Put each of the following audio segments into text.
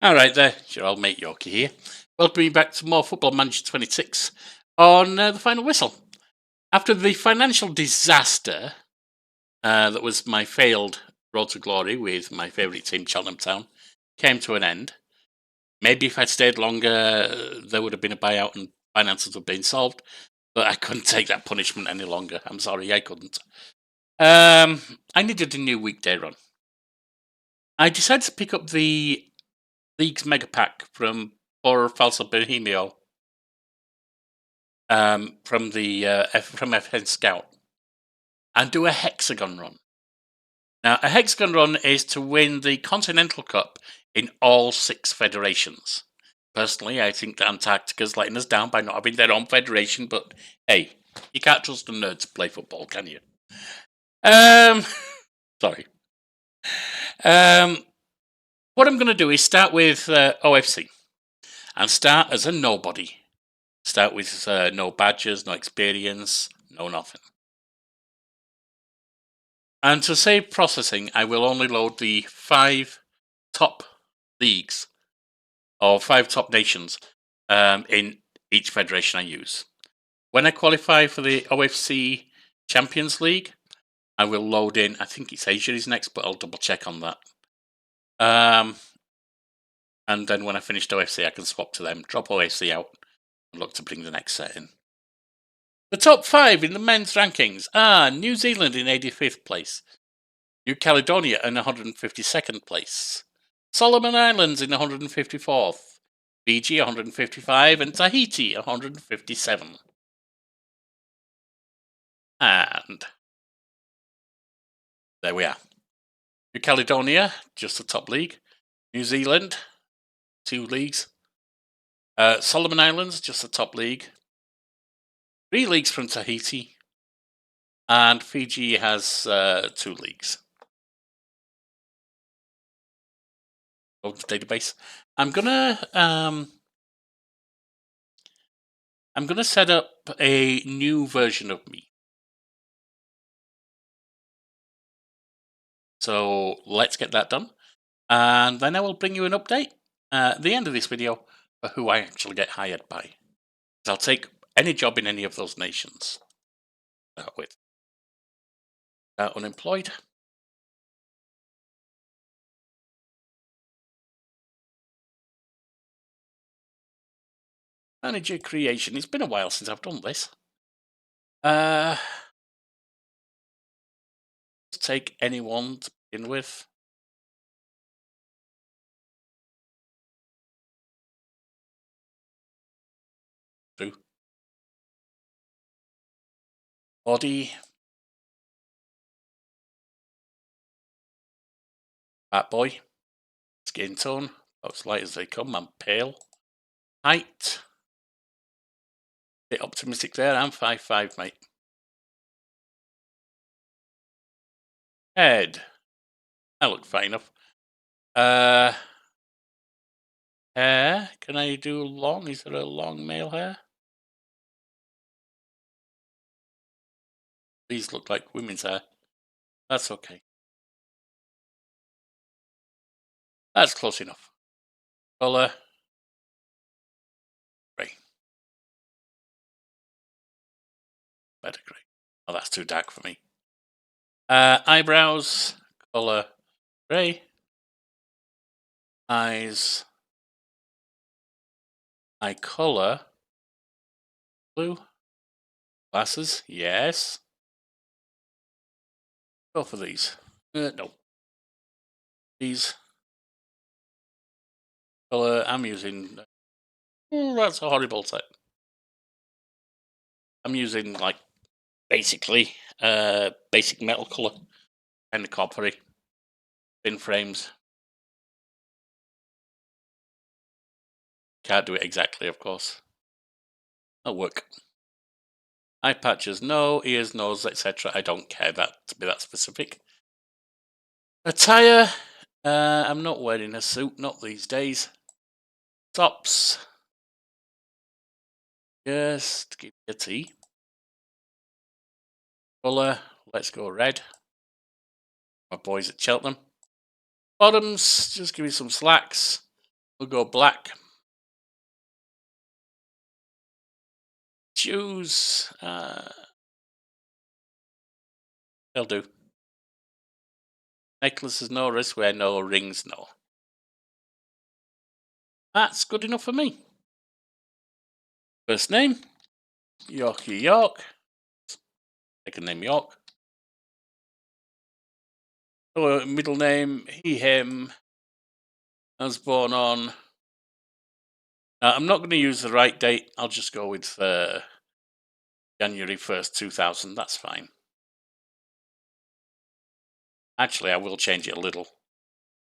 Alright there, your old mate Yorkie here. Welcome you back to more Football Manager 26 on the final whistle. After the financial disaster that was my failed road to glory with my favourite team, Cheltenham Town, came to an end. Maybe if I'd stayed longer, there would have been a buyout and finances would have been solved, but I couldn't take that punishment any longer. I'm sorry, I couldn't. I needed a new weekday run. I decided to pick up the League's Mega Pack from Por Falso Bohemio from the from FN Scout and do a Hexagon run. Now, a Hexagon run is to win the Continental Cup in all 6 federations. Personally, I think that Antarctica's letting us down by not having their own federation, but hey, you can't trust a nerd to play football, can you? Sorry. What I'm going to do is start with OFC and start as a nobody. Start with no badges, no experience, no nothing. And to save processing, I will only load the 5 top leagues or 5 top nations in each federation I use. When I qualify for the OFC Champions League, I will load in, I think it's Asia is next, but I'll double check on that. And then when I finished OFC, I can swap to them, drop OFC out, and look to bring the next set in. The top 5 in the men's rankings are New Zealand in 85th place, New Caledonia in 152nd place, Solomon Islands in 154th, Fiji 155, and Tahiti 157. And there we are. New Caledonia, just the top league. New Zealand, 2 leagues. Solomon Islands, just the top league. 3 leagues from Tahiti. And Fiji has 2 leagues. Go to database. I'm gonna set up a new version of me. So let's get that done. And then I will bring you an update at the end of this video for who I actually get hired by. I'll take any job in any of those nations. Start with unemployed. Manager creation. It's been a while since I've done this. Let's take anyone to begin with. Through. Body. Fat boy. Skin tone. About as light as they come. I'm pale. Height. Bit optimistic there. I'm 5'5", mate. Head. I look fine enough. Hair. Can I do long? Is there a long male hair? These look like women's hair. That's okay. That's close enough. Colour. Grey. Better grey. Oh, that's too dark for me. Eyebrows. Colour. Grey. Eyes. Eye colour. Blue. Glasses. Yes. Go for these. No. These. Colour. I'm using. That's a horrible set. I'm using like basically basic metal colour, kind of coppery, thin frames. Can't do it exactly, of course. That'll work. Eye patches, no. Ears, nose, etc. I don't care that to be that specific. Attire. I'm not wearing a suit, not these days. Tops. Just give me a T. Colour. Let's go red. My boys at Cheltenham. Bottoms. Just give me some slacks. We'll go black. Shoes. They'll do. Necklaces, no. Wristwear, no. Rings, no. That's good enough for me. First name, Yorkie York. Second name, York. Oh, middle name, he, him. I was born on. I'm not going to use the right date. I'll just go with January 1st, 2000. That's fine. Actually, I will change it a little.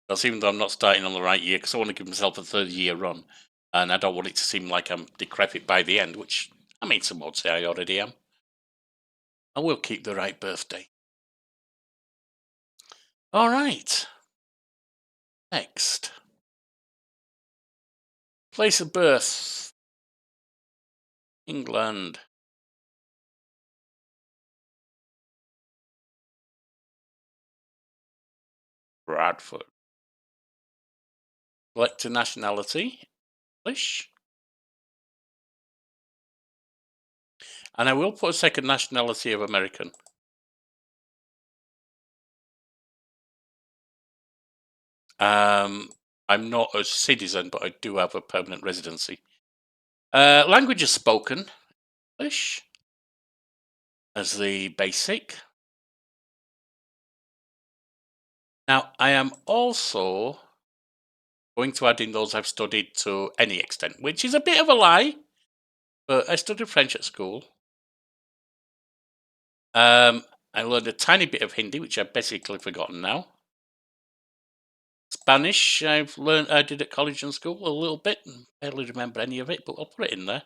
Because even though I'm not starting on the right year, because I want to give myself a 30-year run, and I don't want it to seem like I'm decrepit by the end, which, I mean, some would say I already am. I will keep the right birthday. All right. Next. Place of birth. England. Bradford. Select a nationality. English. And I will put a second nationality of American. I'm not a citizen, but I do have a permanent residency. Languages spoken. English. As the basic. Now, I am also going to add in those I've studied to any extent, which is a bit of a lie, but I studied French at school. I learned a tiny bit of Hindi, which I've basically forgotten now. Spanish, I've learned, I did at college and school a little bit, and barely remember any of it, but I'll put it in there.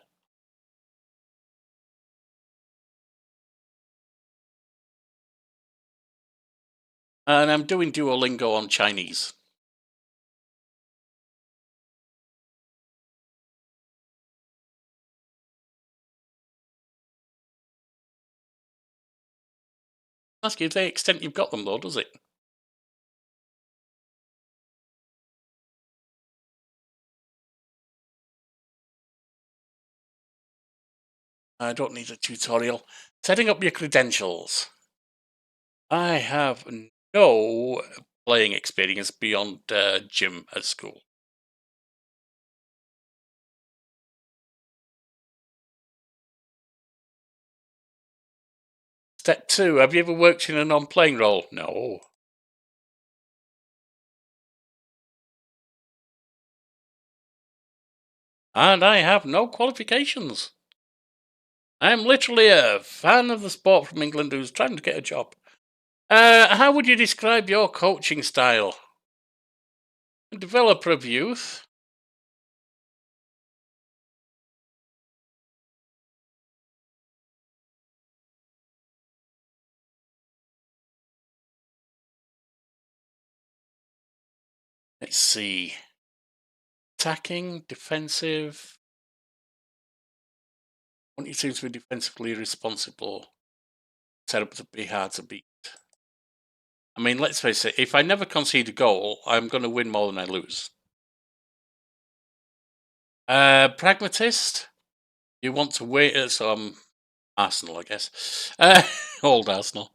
And I'm doing Duolingo on Chinese. Ask you to the extent you've got them, though, does it? I don't need a tutorial. Setting up your credentials. I have no playing experience beyond gym at school. Step 2. Have you ever worked in a non-playing role? No. And I have no qualifications. I'm literally a fan of the sport from England who's trying to get a job. How would you describe your coaching style? Developer of youth. Let's see. Attacking, defensive. I want you team to be defensively responsible. Set up to be hard to beat. I mean, let's face it, if I never concede a goal, I'm going to win more than I lose. Pragmatist. You want to win, so I'm Arsenal, I guess. Old Arsenal.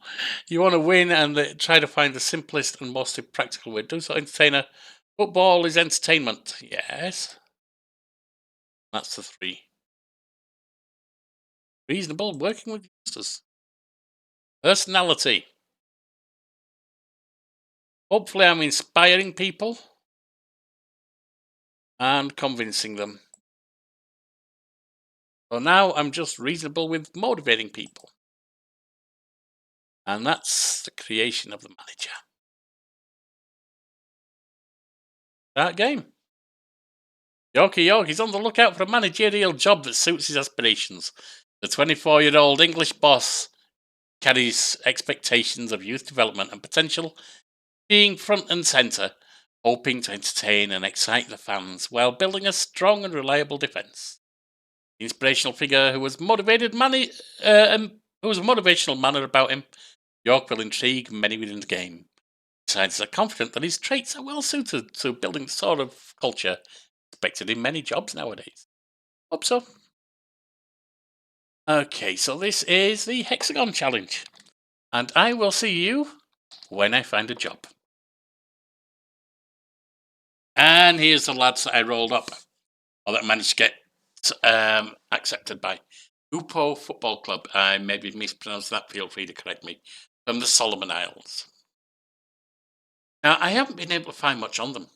You want to win and try to find the simplest and most practical way to do so. Entertainer. Football is entertainment. Yes. That's the 3. Reasonable. Working with youngsters. Personality. Hopefully I'm inspiring people and convincing them. So now I'm just reasonable with motivating people. And that's the creation of the manager. That game. Yorkie York is on the lookout for a managerial job that suits his aspirations. The 24-year-old English boss carries expectations of youth development and potential, being front and centre, hoping to entertain and excite the fans while building a strong and reliable defence. The inspirational figure who was motivated who was a motivational manner about him, York will intrigue many within the game. Besides, are confident that his traits are well suited to building the sort of culture expected in many jobs nowadays. Hope so. Okay, so this is the Hexagon challenge, and I will see you when I find a job. And here's the lads that I rolled up, or that managed to get accepted by Upo Football Club. I maybe mispronounced that. Feel free to correct me. From the Solomon Isles. Now, I haven't been able to find much on them.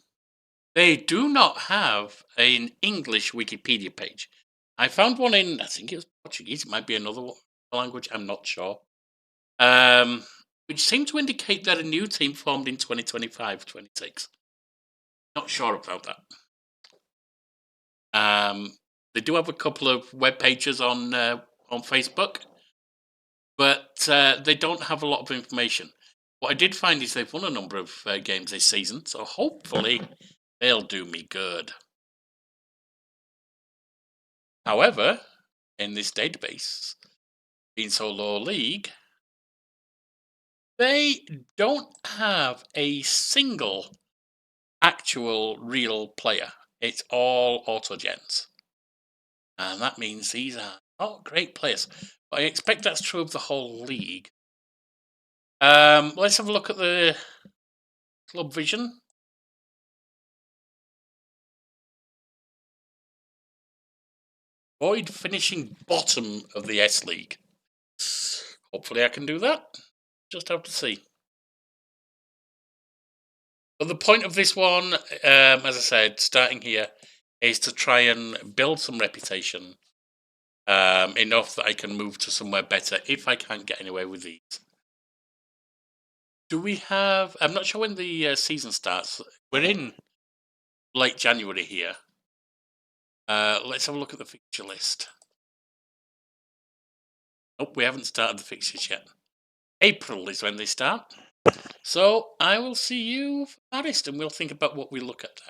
They do not have an English Wikipedia page. I found one in, I think it was Portuguese. It might be another language. I'm not sure. Which seemed to indicate that a new team formed in 2025-26. Not sure about that. They do have a couple of web pages on Facebook, but they don't have a lot of information. What I did find is they've won a number of games this season, so hopefully they'll do me good. However, in this database, being so low league, they don't have a single actual real player. It's all autogens. And that means these are not great players. But I expect that's true of the whole league. Let's have a look at the club vision. Avoid finishing bottom of the S League. Hopefully I can do that. Just have to see. But the point of this one, as I said, starting here, is to try and build some reputation. Enough that I can move to somewhere better if I can't get anywhere with these. Do we have... I'm not sure when the season starts. We're in late January here. Let's have a look at the fixture list. Nope, we haven't started the fixtures yet. April is when they start. So I will see you for Paris, and we'll think about what we look at